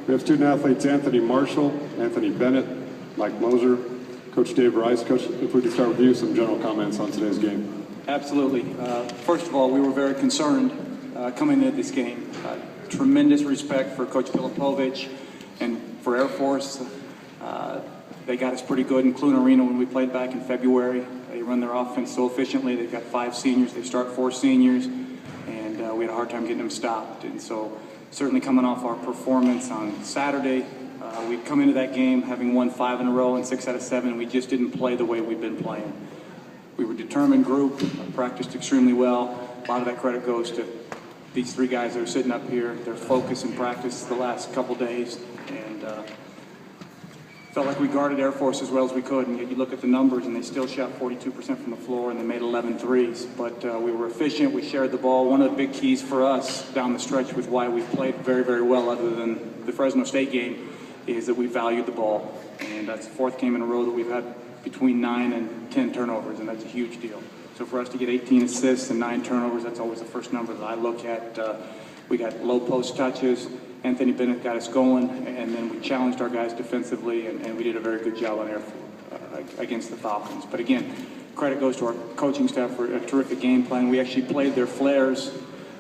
We have student athletes Anthony Marshall, Anthony Bennett, Mike Moser, Coach Dave Rice. Coach, if we could start with you, some general comments on today's game. Absolutely. First of all, we were very concerned coming into this game. Tremendous respect for Coach Filipovich and for Air Force. They got us pretty good in Clune Arena when we played back in February. They run their offense so efficiently. They've got 5 seniors. They start 4 seniors. And we had a hard time getting them stopped. And so certainly coming off our performance on Saturday, we'd come into that game having won 5 in a row and 6 out of 7. We just didn't play the way we've been playing. We were a determined group, practiced extremely well. A lot of that credit goes to these 3 guys that are sitting up here, their focus in practice the last couple days. And felt like we guarded Air Force as well as we could, and yet you look at the numbers and they still shot 42% from the floor and they made 11 threes. But we were efficient, we shared the ball. One of the big keys for us down the stretch with why we've played very, very well other than the Fresno State game is that we valued the ball. And that's the 4th game in a row that we've had between 9 and 10 turnovers, and that's a huge deal. So for us to get 18 assists and 9 turnovers, that's always the first number that I look at. We got low post touches. Anthony Bennett got us going, and then we challenged our guys defensively, and we did a very good job on against the Falcons. But again, credit goes to our coaching staff for a terrific game plan. We actually played their flares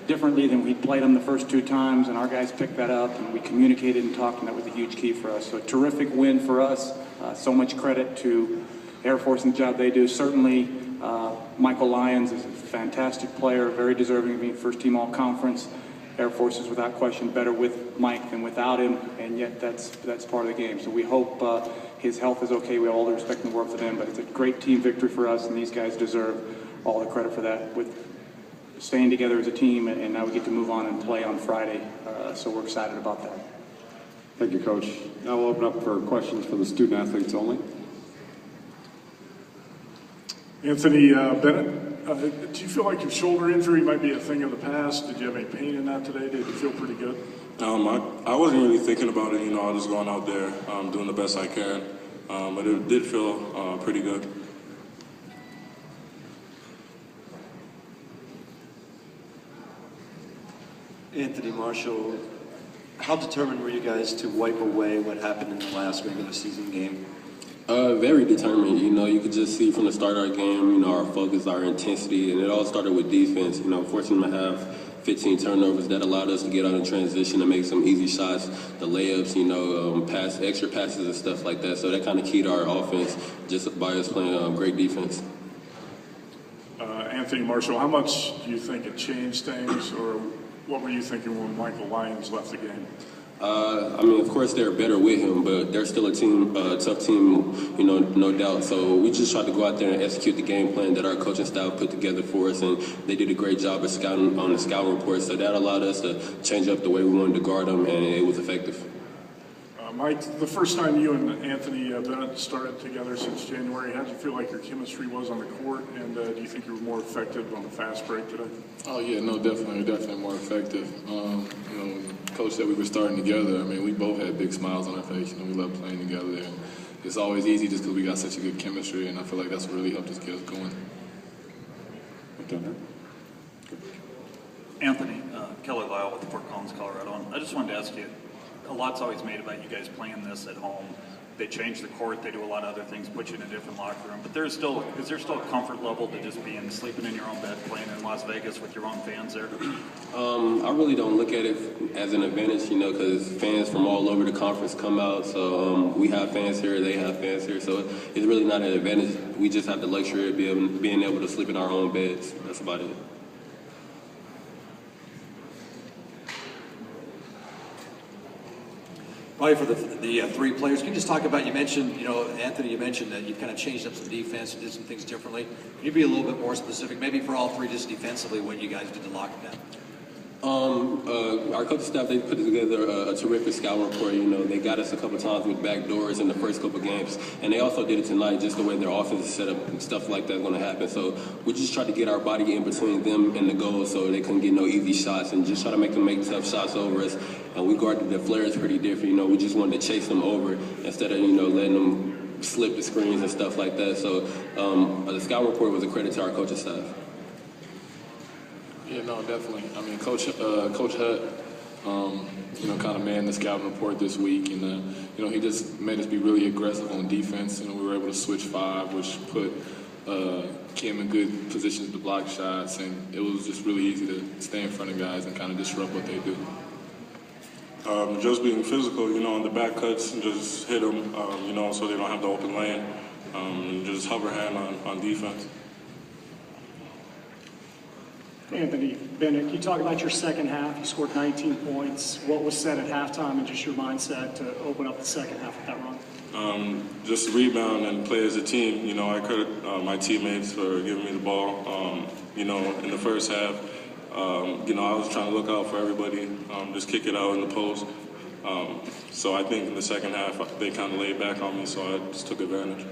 differently than we played them the first 2 times, and our guys picked that up, and we communicated and talked, and that was a huge key for us. So a terrific win for us. So much credit to Air Force and the job they do. Certainly, Michael Lyons is a fantastic player, very deserving of being first-team all-conference. Air Force is without question better with Mike than without him, and yet that's part of the game. So we hope his health is okay. We have all the respect and work for them, but it's a great team victory for us, and these guys deserve all the credit for that with staying together as a team, and now we get to move on and play on Friday. So we're excited about that. Thank you, Coach. Now we'll open up for questions for the student athletes only. Anthony Bennett, do you feel like your shoulder injury might be a thing of the past? Did you have any pain in that today? Did you feel pretty good? I wasn't really thinking about it. I was just going out there, doing the best I can. But it did feel pretty good. Anthony Marshall, how determined were you guys to wipe away what happened in the last regular season game? Very determined. You could just see from the start of our game, our focus, our intensity, and it all started with defense. Fortunate to have 15 turnovers that allowed us to get out in transition and make some easy shots, the layups, extra passes and stuff like that. So that kind of keyed our offense just by us playing great defense. Anthony Marshall, how much do you think it changed things, or what were you thinking when Michael Lyons left the game? Of course they're better with him, but they're still a tough team, no doubt. So we just tried to go out there and execute the game plan that our coaching staff put together for us, and they did a great job of scouting on the scout report. So that allowed us to change up the way we wanted to guard them, and it was effective. Mike, the first time you and Anthony Bennett started together since January, how did you feel like your chemistry was on the court, and do you think you were more effective on the fast break today? Oh yeah, no, definitely more effective. Coach said we were starting together. We both had big smiles on our face. We love playing together, and it's always easy just because we got such a good chemistry, and I feel like that's what really helped us get us going. Anthony, Kelly Lyle with Fort Collins, Colorado. I just wanted to ask you, a lot's always made about you guys playing this at home. They change the court, they do a lot of other things, put you in a different locker room. But is there still a comfort level to just being sleeping in your own bed, playing in Las Vegas with your own fans there? I really don't look at it as an advantage, because fans from all over the conference come out. So we have fans here, they have fans here. So it's really not an advantage. We just have the luxury of being able to sleep in our own beds. That's about it. Probably for the 3 players, can you just talk about, you mentioned, Anthony, you mentioned that you kind of changed up some defense and did some things differently. Can you be a little bit more specific, maybe for all 3, just defensively, what you guys did to lock them down? Our coaching staff, they put together a terrific scout report. They got us a couple times with back doors in the first couple games, and they also did it tonight, just the way their offense is set up and stuff like that's going to happen. So we just tried to get our body in between them and the goal so they couldn't get no easy shots, and just try to make them make tough shots over us. And we guarded the flares pretty different. We just wanted to chase them over instead of, letting them slip the screens and stuff like that. So the scout report was a credit to our coaching staff. Yeah, no, definitely. Coach Hutt kind of manned the scouting report this week, and he just made us be really aggressive on defense. We were able to switch 5, which put Kim in good positions to block shots, and it was just really easy to stay in front of guys and kind of disrupt what they do. Just being physical, on the back cuts, and just hit them, so they don't have the open lane, and just hover hand on defense. Anthony Bennett, you talk about your second half. You scored 19 points. What was said at halftime and just your mindset to open up the second half of that run? Just rebound and play as a team. I credit my teammates for giving me the ball. In the first half, I was trying to look out for everybody, just kick it out in the post. So I think in the second half, they kind of laid back on me, so I just took advantage.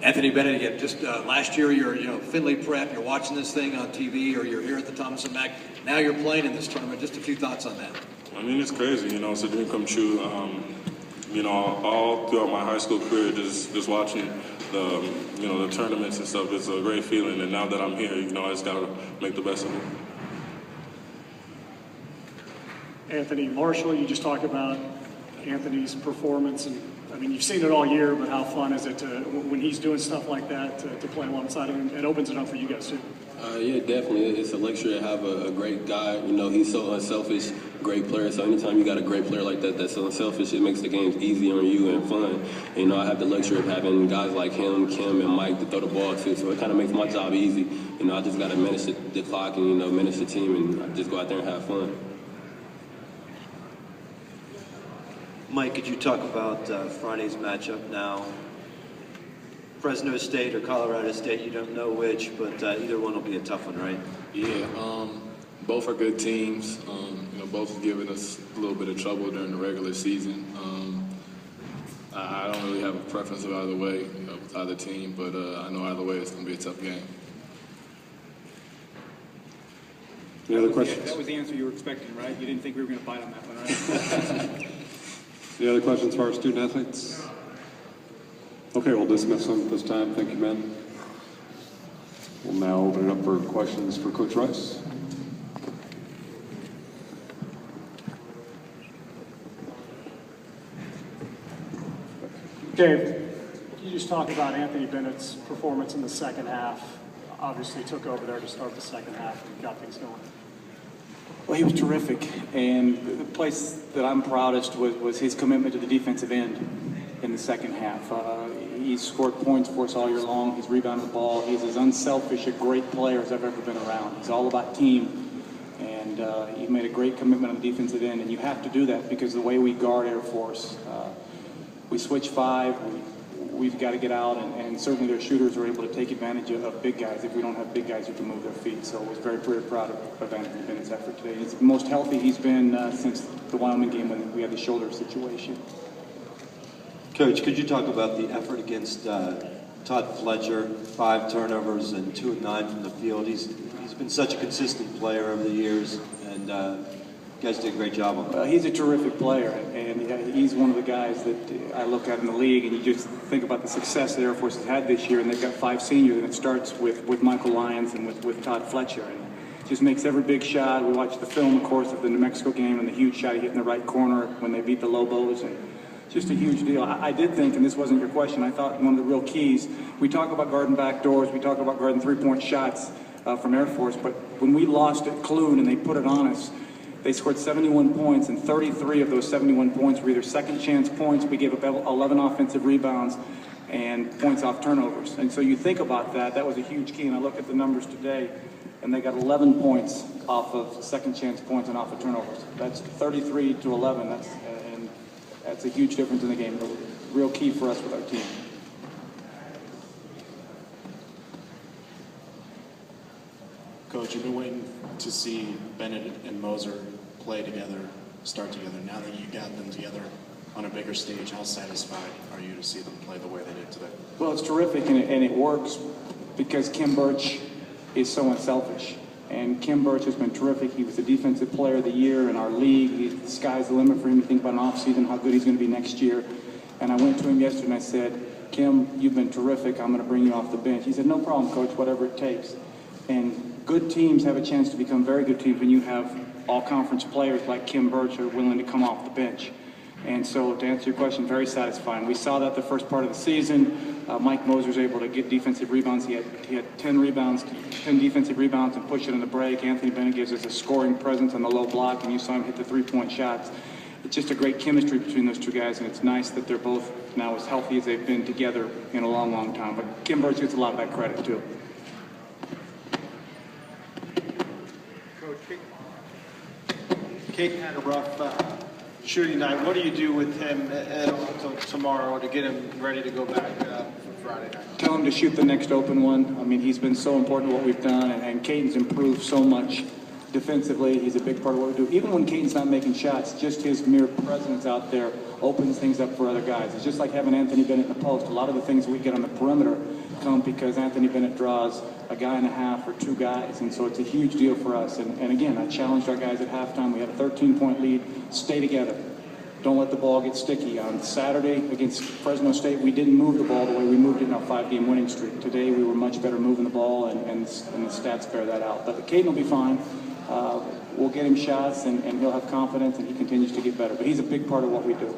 Anthony Bennett, again, just last year you're Finley Prep, you're watching this thing on TV, or you're here at the Thomas & Mack. Now you're playing in this tournament. Just a few thoughts on that. I mean, it's crazy, it's a dream come true. All throughout my high school career, just watching the tournaments and stuff, it's a great feeling. And now that I'm here, I just got to make the best of it. Anthony Marshall, you just talked about Anthony's performance, and I mean, you've seen it all year, but how fun is it when he's doing stuff like that to play alongside him? It opens it up for you guys too. Yeah, definitely. It's a luxury to have a great guy. He's so unselfish, great player. So anytime you got a great player like that that's so unselfish, it makes the games easy on you and fun. And, I have the luxury of having guys like him, Kim, and Mike to throw the ball to. So it kind of makes my job easy. I just got to manage the clock and, manage the team and just go out there and have fun. Mike, could you talk about Friday's matchup now? Fresno State or Colorado State, you don't know which, but either one will be a tough one, right? Yeah, both are good teams. Both have given us a little bit of trouble during the regular season. I don't really have a preference of either way, with either team, but I know either way it's going to be a tough game. Any other questions? That was the answer you were expecting, right? You didn't think we were going to bite on that one, right? Any other questions for our student athletes? Okay, we'll dismiss them at this time. Thank you, men. We'll now open it up for questions for Coach Rice. Dave, can you just talk about Anthony Bennett's performance in the second half? Obviously took over there to start the second half and got things going. Well, he was terrific, and the place that I'm proudest was his commitment to the defensive end in the second half. He's scored points for us all year long. He's rebounded the ball. He's as unselfish a great player as I've ever been around. He's all about team, and he made a great commitment on the defensive end, and you have to do that because the way we guard Air Force, we switch 5, we've got to get out, and certainly their shooters are able to take advantage of big guys if we don't have big guys who can move their feet. So I was very, very proud of Anthony Bennett's effort today. He's the most healthy he's been since the Wyoming game when we had the shoulder situation. Coach, could you talk about the effort against Todd Fletcher, 5 turnovers and 2 of 9 from the field? He's been such a consistent player over the years, and you guys did a great job on that. He's a terrific player, and he's one of the guys that I look at in the league, and you just think about the success that Air Force has had this year, and they've got 5 seniors, and it starts with Michael Lyons and with Todd Fletcher. And just makes every big shot. We watched the film, of course, of the New Mexico game and the huge shot he hit in the right corner when they beat the Lobos, and just a huge deal. I did think, and this wasn't your question, I thought one of the real keys, we talk about guarding back doors, we talk about guarding 3-point shots from Air Force, but when we lost at Clune and they put it on us, they scored 71 points, and 33 of those 71 points were either second chance points. We gave up 11 offensive rebounds and points off turnovers. And so you think about that, that was a huge key. And I look at the numbers today, and they got 11 points off of second chance points and off of turnovers. That's 33 to 11. That's a huge difference in the game. A real key for us with our team. Coach, you've been waiting to see Bennett and Moser play together, start together. Now that you got them together on a bigger stage, how satisfied are you to see them play the way they did today? Well, it's terrific, and it works because Kim Birch is so unselfish. And Kim Birch has been terrific. He was the defensive player of the year in our league. The sky's the limit for him. You think about an offseason, how good he's going to be next year. And I went to him yesterday and I said, Kim, you've been terrific. I'm going to bring you off the bench. He said, no problem, Coach, whatever it takes. And good teams have a chance to become very good teams when you have all-conference players like Kim Birch who are willing to come off the bench. And so, to answer your question, very satisfying. We saw that the first part of the season. Mike Moser was able to get defensive rebounds. He had 10 rebounds, 10 defensive rebounds, and push it in the break. Anthony Bennett gives us a scoring presence on the low block, and you saw him hit the three-point shots. It's just a great chemistry between those two guys, and it's nice that they're both now as healthy as they've been together in a long, long time. But Kim Birch gets a lot of that credit, too. Caden had a rough shooting night. What do you do with him until tomorrow to get him ready to go back for Friday night? Tell him to shoot the next open one. I mean, he's been so important to what we've done, and Caden's improved so much defensively. He's a big part of what we do. Even when Caden's not making shots, just his mere presence out there opens things up for other guys. It's just like having Anthony Bennett in the post. A lot of the things we get on the perimeter come because Anthony Bennett draws a guy and a half or two guys, and so it's a huge deal for us. And again, I challenged our guys at halftime. We had a 13-point lead. Stay together. Don't let the ball get sticky. On Saturday against Fresno State, we didn't move the ball the way we moved it in our 5-game winning streak. Today, we were much better moving the ball, and the stats bear that out. But Caden will be fine. We'll get him shots, and he'll have confidence, and he continues to get better. But he's a big part of what we do.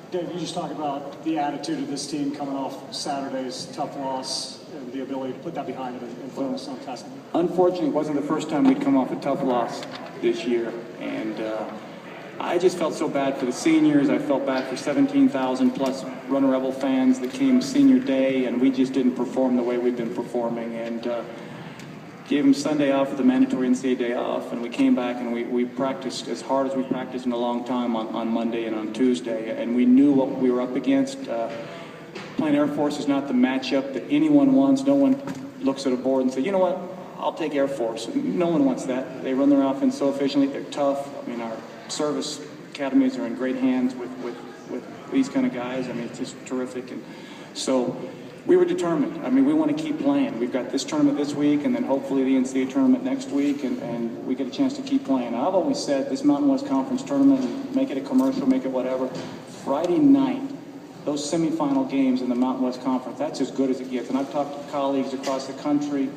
Dave, you just talk about the attitude of this team coming off Saturday's tough loss and the ability to put that behind them and focus on testing. Unfortunately, it wasn't the first time we'd come off a tough loss this year, and I just felt so bad for the seniors. I felt bad for 17,000 plus Runner Rebel fans that came senior day, and we just didn't perform the way we've been performing, and gave them Sunday off with the mandatory NCAA day off, and we came back and we practiced as hard as we practiced in a long time on Monday and on Tuesday, and we knew what we were up against. Playing Air Force is not the matchup that anyone wants. No one looks at a board and says, you know what, I'll take Air Force. No one wants that. They run their offense so efficiently. They're tough. I mean, our service academies are in great hands with these kind of guys. I mean, it's just terrific. And so we were determined. I mean, we want to keep playing. We've got this tournament this week, and then hopefully the NCAA tournament next week, and we get a chance to keep playing. I've always said this Mountain West Conference tournament, make it a commercial, make it whatever. Friday night, those semifinal games in the Mountain West Conference, that's as good as it gets. And I've talked to colleagues across the country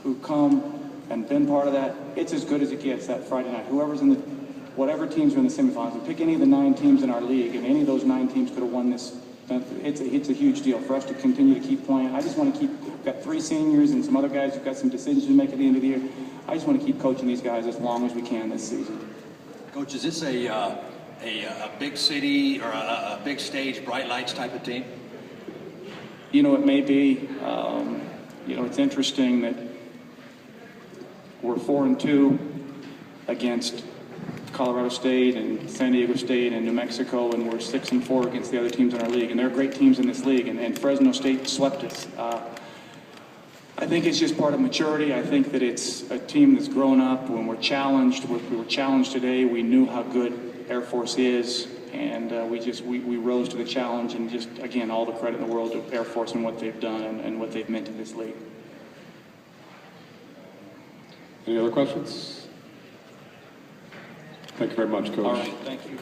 who've come and been part of that. It's as good as it gets that Friday night. Whatever teams are in the semifinals, and pick any of the 9 teams in our league, and any of those 9 teams could have won this. It's a huge deal for us to continue to keep playing. I just want to we've got 3 seniors and some other guys who've got some decisions to make at the end of the year. I just want to keep coaching these guys as long as we can this season. Coach, is this a big city or a big stage, bright lights type of team? You know, it may be. You know, it's interesting that we're 4-2 against Colorado State and San Diego State and New Mexico, and we're 6-4 against the other teams in our league. And there are great teams in this league, and Fresno State swept us. I think it's just part of maturity. I think that it's a team that's grown up. When we're challenged, we were challenged today. We knew how good Air Force is, and we rose to the challenge. And just, again, all the credit in the world to Air Force and what they've done and what they've meant to this league. Any other questions? Thank you very much, Coach. All right, thank you.